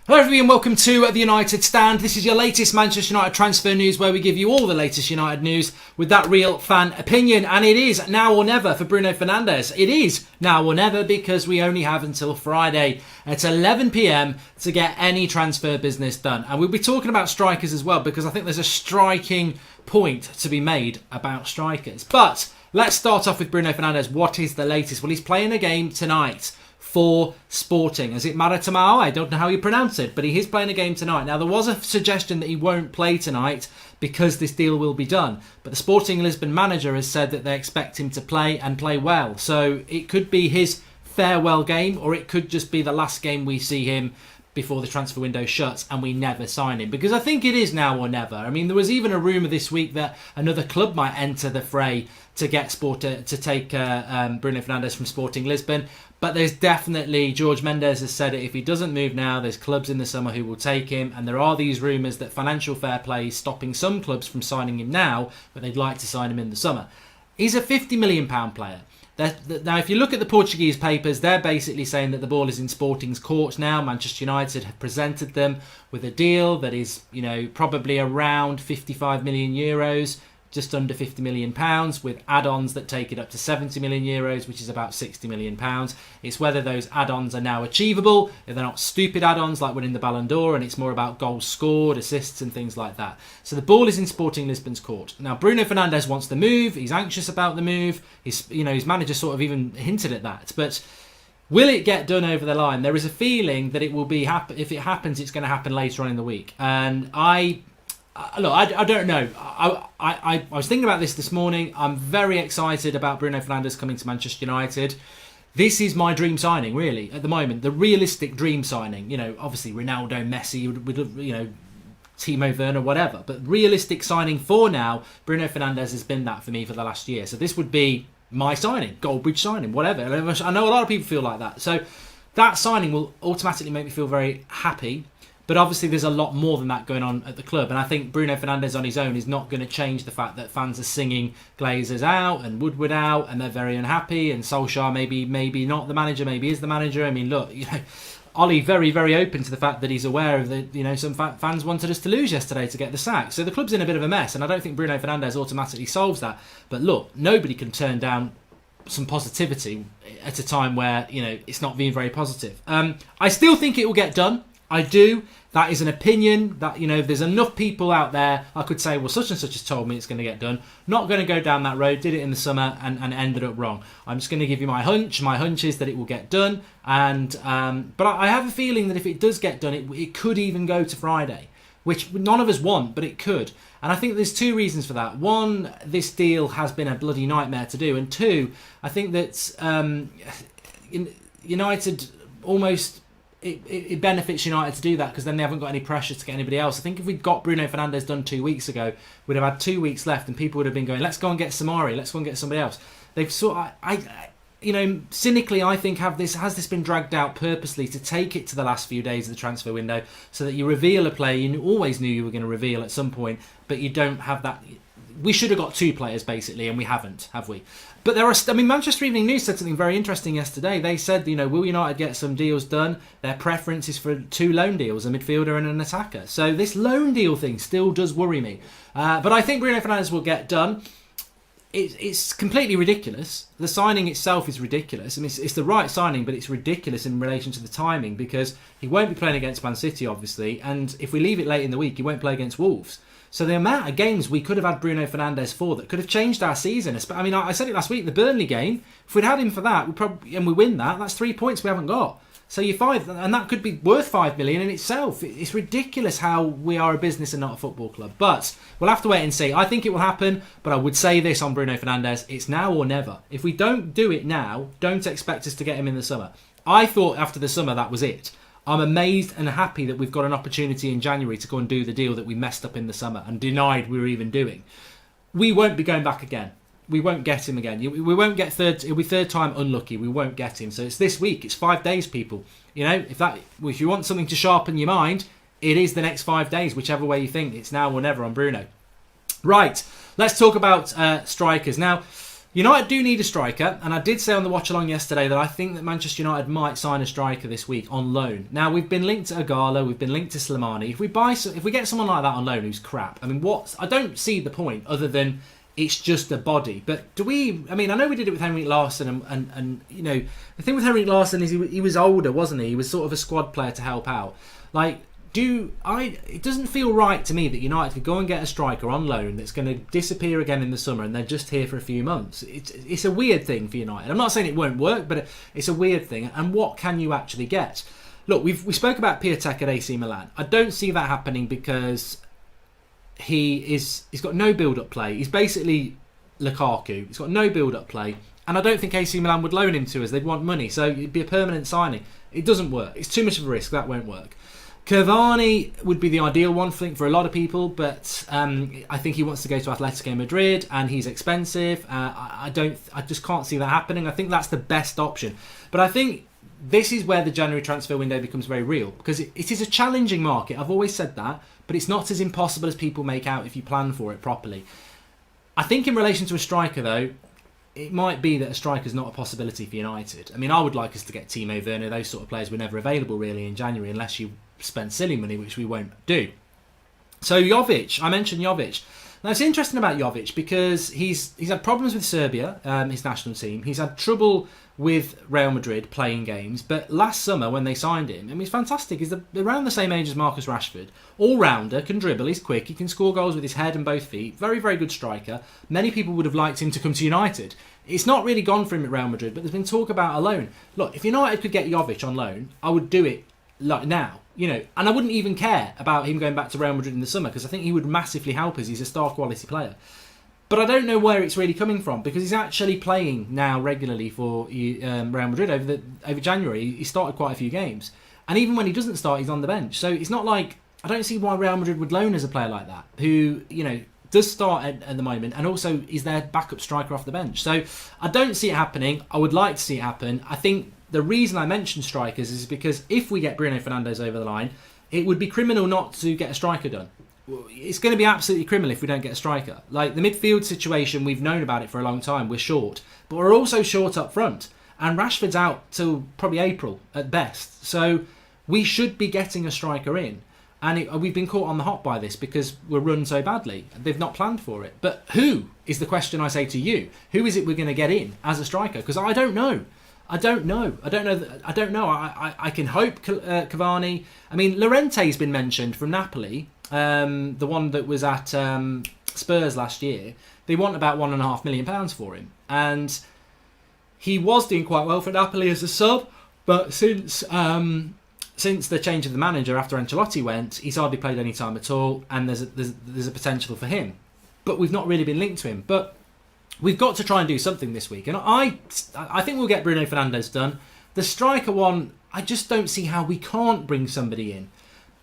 Hello everybody and welcome to The United Stand. This is your latest Manchester United transfer news where we give you all the latest United news with that real fan opinion. And it is now or never for Bruno Fernandes. It is now or never because we only have until Friday at 11 p.m. to get any transfer business done. And we'll be talking about strikers as well because I think there's a striking point to be made about strikers. But let's start off with Bruno Fernandes. What is the latest? Well, he's playing a game tonight for Sporting. Is it Maratamao? I don't know how you pronounce it, but he is playing a game tonight. Now, there was a suggestion that he won't play tonight because this deal will be done. But the Sporting Lisbon manager has said that they expect him to play and play well. So it could be his farewell game, or it could just be the last game we see him before the transfer window shuts and we never sign him. Because I think it is now or never. I mean, there was even a rumour this week that another club might enter the fray to get to take Bruno Fernandes from Sporting Lisbon. But there's definitely, George Mendes has said it, if he doesn't move now, there's clubs in the summer who will take him. And there are these rumours that financial fair play is stopping some clubs from signing him now, but they'd like to sign him in the summer. He's a £50 million player. Now, if you look at the Portuguese papers, they're basically saying that the ball is in Sporting's court now. Manchester United have presented them with a deal that is, probably around 55 million euros, just under 50 million pounds, with add-ons that take it up to 70 million euros, which is about 60 million pounds. It's whether those add-ons are now achievable, if they're not stupid add-ons like winning the Ballon d'Or, and it's more about goals scored, assists and things like that. So the ball is in Sporting Lisbon's court. Now, Bruno Fernandes wants the move. He's anxious about the move. His manager sort of even hinted at that. But will it get done over the line? There is a feeling that it will be, if it happens, it's going to happen later on in the week. And I don't know. I was thinking about this morning. I'm very excited about Bruno Fernandes coming to Manchester United. This is my dream signing, really, at the moment. The realistic dream signing. Obviously Ronaldo, Messi, Timo Werner, whatever. But realistic signing for now, Bruno Fernandes has been that for me for the last year. So this would be my signing, Goldbridge signing, whatever. I know a lot of people feel like that. So that signing will automatically make me feel very happy. But obviously there's a lot more than that going on at the club. And I think Bruno Fernandes on his own is not going to change the fact that fans are singing Glazers out and Woodward out and they're very unhappy. And Solskjaer maybe not the manager, maybe is the manager. I mean, look, Ollie very, very open to the fact that he's aware of some fans wanted us to lose yesterday to get the sack. So the club's in a bit of a mess. And I don't think Bruno Fernandes automatically solves that. But look, nobody can turn down some positivity at a time where, it's not being very positive. I still think it will get done. I do. That is an opinion that, if there's enough people out there, I could say, well, such and such has told me it's going to get done. Not going to go down that road, did it in the summer and ended up wrong. I'm just going to give you my hunch. My hunch is that it will get done. But I have a feeling that if it does get done, it could even go to Friday, which none of us want, but it could. And I think there's two reasons for that. One, this deal has been a bloody nightmare to do. And two, I think that United almost... It benefits United to do that because then they haven't got any pressure to get anybody else. I think if we'd got Bruno Fernandes done 2 weeks ago, we'd have had 2 weeks left and people would have been going, let's go and get Samari, let's go and get somebody else. They've cynically, I think has this been dragged out purposely to take it to the last few days of the transfer window so that you reveal a player you always knew you were going to reveal at some point, but you don't have that. We should have got 2 players basically, and we haven't, have we? But Manchester Evening News said something very interesting yesterday. They said, will United get some deals done? Their preference is for 2 loan deals, a midfielder and an attacker. So this loan deal thing still does worry me. But I think Bruno Fernandes will get done. It's completely ridiculous. The signing itself is ridiculous. I mean, it's the right signing, but it's ridiculous in relation to the timing because he won't be playing against Man City, obviously. And if we leave it late in the week, he won't play against Wolves. So the amount of games we could have had Bruno Fernandes for that could have changed our season. I mean, I said it last week, the Burnley game, if we'd had him for that, we win that's 3 points we haven't got. So you're 5, and that could be worth 5 million in itself. It's ridiculous how we are a business and not a football club. But we'll have to wait and see. I think it will happen, but I would say this on Bruno Fernandes, it's now or never. If we don't do it now, don't expect us to get him in the summer. I thought after the summer that was it. I'm amazed and happy that we've got an opportunity in January to go and do the deal that we messed up in the summer and denied we were even doing. We won't be going back again. We won't get him again. We won't get third. It'll be third time unlucky. We won't get him. So it's this week. It's 5 days, people. If you want something to sharpen your mind, it is the next 5 days, whichever way you think. It's now or never on Bruno. Right. Let's talk about strikers now. United do need a striker, and I did say on the watch along yesterday that I think that Manchester United might sign a striker this week on loan. Now we've been linked to Agala, we've been linked to Slimani. If we get someone like that on loan who's crap, I mean, I don't see the point other than it's just a body. But do we? I mean, I know we did it with Henrik Larsson, and you know, the thing with Henrik Larsson is he was older, wasn't he? He was sort of a squad player to help out. Like, it doesn't feel right to me that United could go and get a striker on loan that's going to disappear again in the summer and they're just here for a few months. It's a weird thing for United. I'm not saying it won't work, but it's a weird thing. And what can you actually get? Look, we spoke about Piatek at AC Milan. I don't see that happening because he's got no build-up play. He's basically Lukaku. He's got no build-up play. And I don't think AC Milan would loan him to us. They'd want money. So it'd be a permanent signing. It doesn't work. It's too much of a risk. That won't work. Cavani would be the ideal one, I think, for a lot of people, but I think he wants to go to Atletico Madrid, and he's expensive. I just can't see that happening. I think that's the best option. But I think this is where the January transfer window becomes very real, because it is a challenging market. I've always said that, but it's not as impossible as people make out if you plan for it properly. I think in relation to a striker, though, it might be that a striker's not a possibility for United. I mean, I would like us to get Timo Werner. Those sort of players were never available, really, in January, unless you spend silly money, which we won't do. So Jovic, I mentioned Jovic. Now it's interesting about Jovic because he's had problems with Serbia, his national team. He's had trouble with Real Madrid playing games, but last summer when they signed him, I mean, he's fantastic. He's around the same age as Marcus Rashford. All-rounder, can dribble, he's quick, he can score goals with his head and both feet. Very, very good striker. Many people would have liked him to come to United. It's not really gone for him at Real Madrid, but there's been talk about a loan. Look, if United could get Jovic on loan, I would do it like now. You know, and I wouldn't even care about him going back to Real Madrid in the summer because I think he would massively help us. He's a star quality player. But I don't know where it's really coming from because he's actually playing now regularly for Real Madrid over January. He started quite a few games. And even when he doesn't start, he's on the bench. So it's not like, I don't see why Real Madrid would loan as a player like that who, you know, does start at the moment and also is their backup striker off the bench. So I don't see it happening. I would like to see it happen. I think the reason I mention strikers is because if we get Bruno Fernandes over the line, it would be criminal not to get a striker done. It's going to be absolutely criminal if we don't get a striker. Like the midfield situation, we've known about it for a long time. We're short, but we're also short up front. And Rashford's out till probably April at best. So we should be getting a striker in. And we've been caught on the hop by this because we're run so badly. They've not planned for it. But who is the question I say to you? Who is it we're going to get in as a striker? Because I don't know. I don't know. I can hope Cavani. I mean, Llorente's been mentioned from Napoli, the one that was at Spurs last year. They want about £1.5 million for him, and he was doing quite well for Napoli as a sub. But since the change of the manager after Ancelotti went, he's hardly played any time at all, and there's a potential for him. But we've not really been linked to him. But we've got to try and do something this week. And I think we'll get Bruno Fernandes done. The striker one, I just don't see how we can't bring somebody in.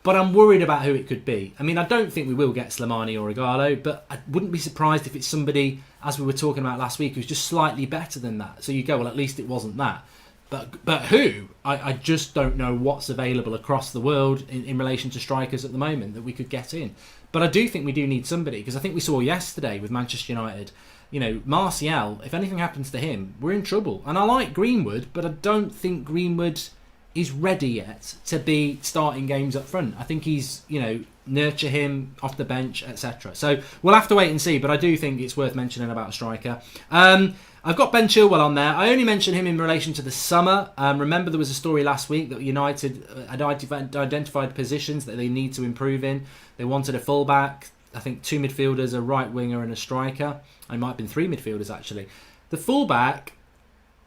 But I'm worried about who it could be. I mean, I don't think we will get Slimani or Igalo, but I wouldn't be surprised if it's somebody, as we were talking about last week, who's just slightly better than that. So you go, well, at least it wasn't that. But who? I just don't know what's available across the world in relation to strikers at the moment that we could get in. But I do think we do need somebody, because I think we saw yesterday with Manchester United, you know, Martial, if anything happens to him, we're in trouble. And I like Greenwood, but I don't think Greenwood is ready yet to be starting games up front. I think he's, you know, nurture him off the bench, etc. So we'll have to wait and see, but I do think it's worth mentioning about a striker. I've got Ben Chilwell on there. I only mentioned him in relation to the summer. Remember there was a story last week that United had identified positions that they need to improve in. They wanted a fullback, I think 2 midfielders, a right winger and a striker. It might have been 3 midfielders actually. The fullback,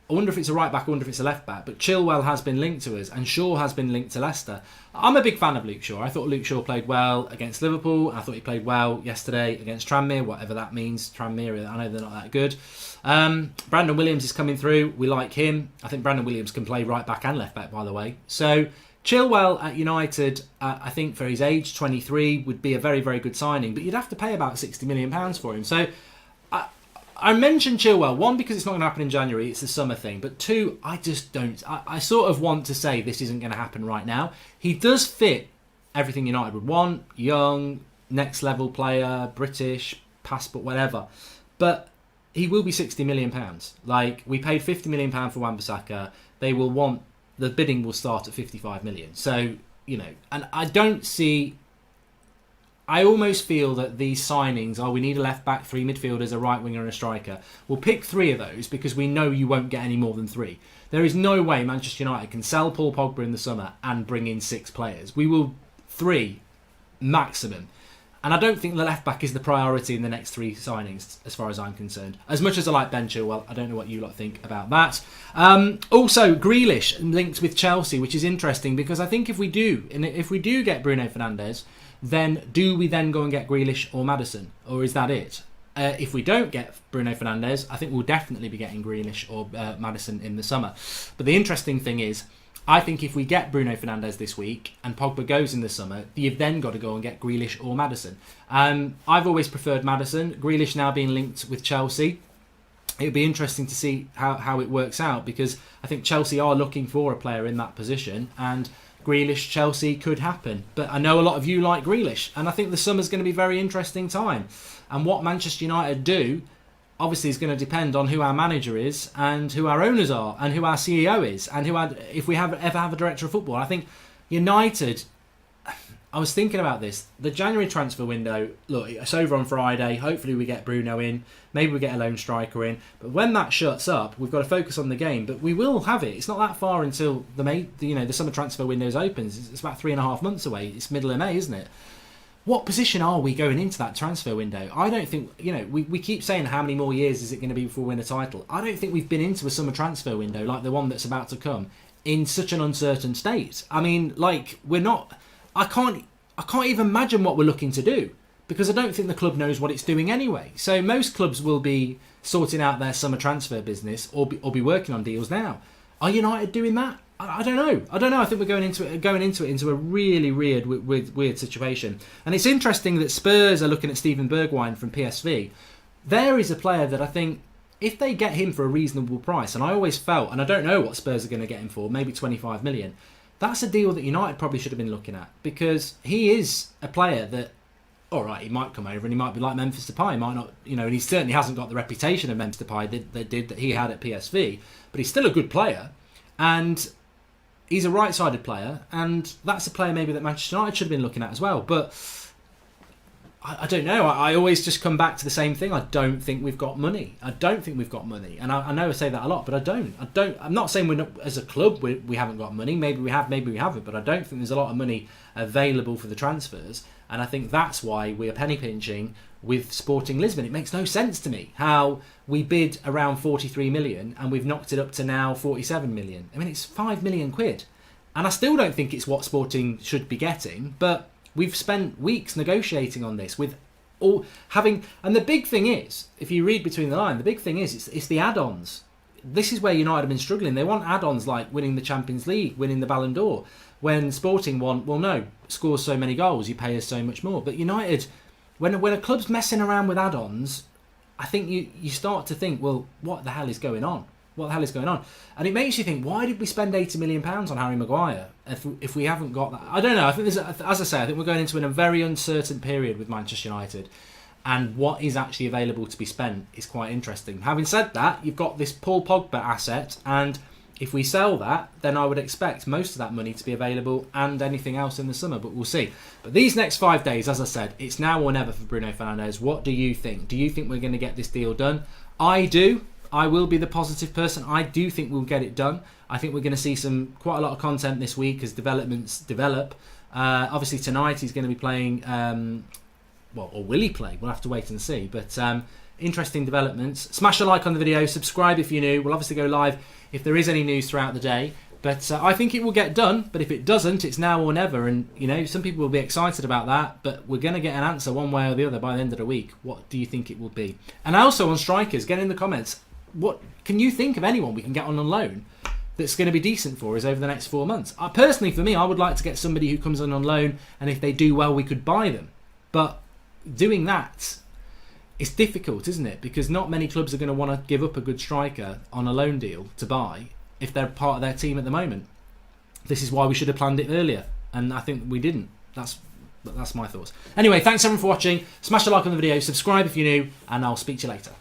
I wonder if it's a right back, I wonder if it's a left back, but Chilwell has been linked to us and Shaw has been linked to Leicester. I'm a big fan of Luke Shaw. I thought Luke Shaw played well against Liverpool. I thought he played well yesterday against Tranmere, whatever that means. Tranmere, I know they're not that good. Brandon Williams is coming through. We like him. I think Brandon Williams can play right back and left back, by the way. So Chilwell at United, I think for his age, 23, would be a very, very good signing, but you'd have to pay about £60 million for him. So I mentioned Chilwell, one, because it's not going to happen in January, it's the summer thing, but two, I just don't. I sort of want to say this isn't going to happen right now. He does fit everything United would want: young, next level player, British, passport, whatever. But he will be £60 million. Like, we paid £50 million for Wan-Bissaka. They will want, the bidding will start at 55 million. So, you know, and I almost feel that these signings we need a left back, 3 midfielders, a right winger and a striker. We'll pick 3 of those because we know you won't get any more than 3. There is no way Manchester United can sell Paul Pogba in the summer and bring in 6 players. We will 3 maximum. And I don't think the left back is the priority in the next 3 signings, as far as I'm concerned. As much as I like Ben Chilwell, I don't know what you lot think about that. Also, Grealish linked with Chelsea, which is interesting because I think if we do get Bruno Fernandes, then do we then go and get Grealish or Maddison? Or is that it? If we don't get Bruno Fernandes, I think we'll definitely be getting Grealish or Maddison in the summer. But the interesting thing is, I think if we get Bruno Fernandes this week and Pogba goes in the summer, you've then got to go and get Grealish or Maddison. I've always preferred Maddison. Grealish now being linked with Chelsea. It'll be interesting to see how it works out because I think Chelsea are looking for a player in that position and Grealish, Chelsea could happen. But I know a lot of you like Grealish and I think the summer's going to be a very interesting time. And what Manchester United do obviously is going to depend on who our manager is and who our owners are and who our CEO is and if we ever have a director of football. I think United, I was thinking about this. The January transfer window, look, it's over on Friday. Hopefully we get Bruno in. Maybe we get a lone striker in. But when that shuts up, we've got to focus on the game. But we will have it. It's not that far until the summer transfer window opens. It's about 3.5 months away. It's middle of May, isn't it? What position are we going into that transfer window? I don't think, we keep saying how many more years is it going to be before we win a title. I don't think we've been into a summer transfer window like the one that's about to come in such an uncertain state. I mean, like, we're not... I can't even imagine what we're looking to do because I don't think the club knows what it's doing anyway. So most clubs will be sorting out their summer transfer business or be working on deals now. Are United doing that? I don't know. I think we're going into a really weird situation. And it's interesting that Spurs are looking at Steven Bergwijn from PSV. There is a player that I think if they get him for a reasonable price, and I always felt, and I don't know what Spurs are going to get him for, maybe 25 million. That's a deal that United probably should have been looking at because he is a player that, all right, he might come over and he might be like Memphis Depay. He might not, and he certainly hasn't got the reputation of Memphis Depay that he had at PSV, but he's still a good player and he's a right-sided player, and that's a player maybe that Manchester United should have been looking at as well. But I don't know. I always just come back to the same thing. I don't think we've got money. And I know I say that a lot, but I don't. I'm not saying we're not, as a club we haven't got money. Maybe we have, maybe we haven't. But I don't think there's a lot of money available for the transfers. And I think that's why we are penny pinching with Sporting Lisbon. It makes no sense to me how we bid around 43 million and we've knocked it up to now 47 million. I mean, it's 5 million quid. And I still don't think it's what Sporting should be getting, but we've spent weeks negotiating on this with all having... And the big thing is, if you read between the lines, the big thing is it's the add-ons. This is where United have been struggling. They want add-ons like winning the Champions League, winning the Ballon d'Or. When Sporting want, well, no, scores so many goals, you pay us so much more. But United... When a club's messing around with add-ons, I think you start to think, well, what the hell is going on? What the hell is going on? And it makes you think, why did we spend £80 million on Harry Maguire if we haven't got that? I don't know. I think as I say, I think we're going into a very uncertain period with Manchester United, and what is actually available to be spent is quite interesting. Having said that, you've got this Paul Pogba asset, and if we sell that, then I would expect most of that money to be available and anything else in the summer, but we'll see. But these next 5 days, as I said, it's now or never for Bruno Fernandes. What do you think? Do you think we're going to get this deal done? I do. I will be the positive person. I do think we'll get it done. I think we're going to see quite a lot of content this week as developments develop. Obviously tonight he's going to be playing, or will he play? We'll have to wait and see. But interesting developments. Smash a like on the video. Subscribe if you're new. We'll obviously go live if there is any news throughout the day. But I think it will get done. But if it doesn't, it's now or never. And, some people will be excited about that. But we're going to get an answer one way or the other by the end of the week. What do you think it will be? And also on strikers, get in the comments. What can you think of anyone we can get on loan that's going to be decent for us over the next 4 months? Personally, for me, I would like to get somebody who comes on loan, and if they do well, we could buy them. But doing that, it's difficult, isn't it? Because not many clubs are going to want to give up a good striker on a loan deal to buy if they're part of their team at the moment. This is why we should have planned it earlier, and I think we didn't. That's my thoughts. Anyway, thanks everyone for watching. Smash a like on the video, subscribe if you're new, and I'll speak to you later.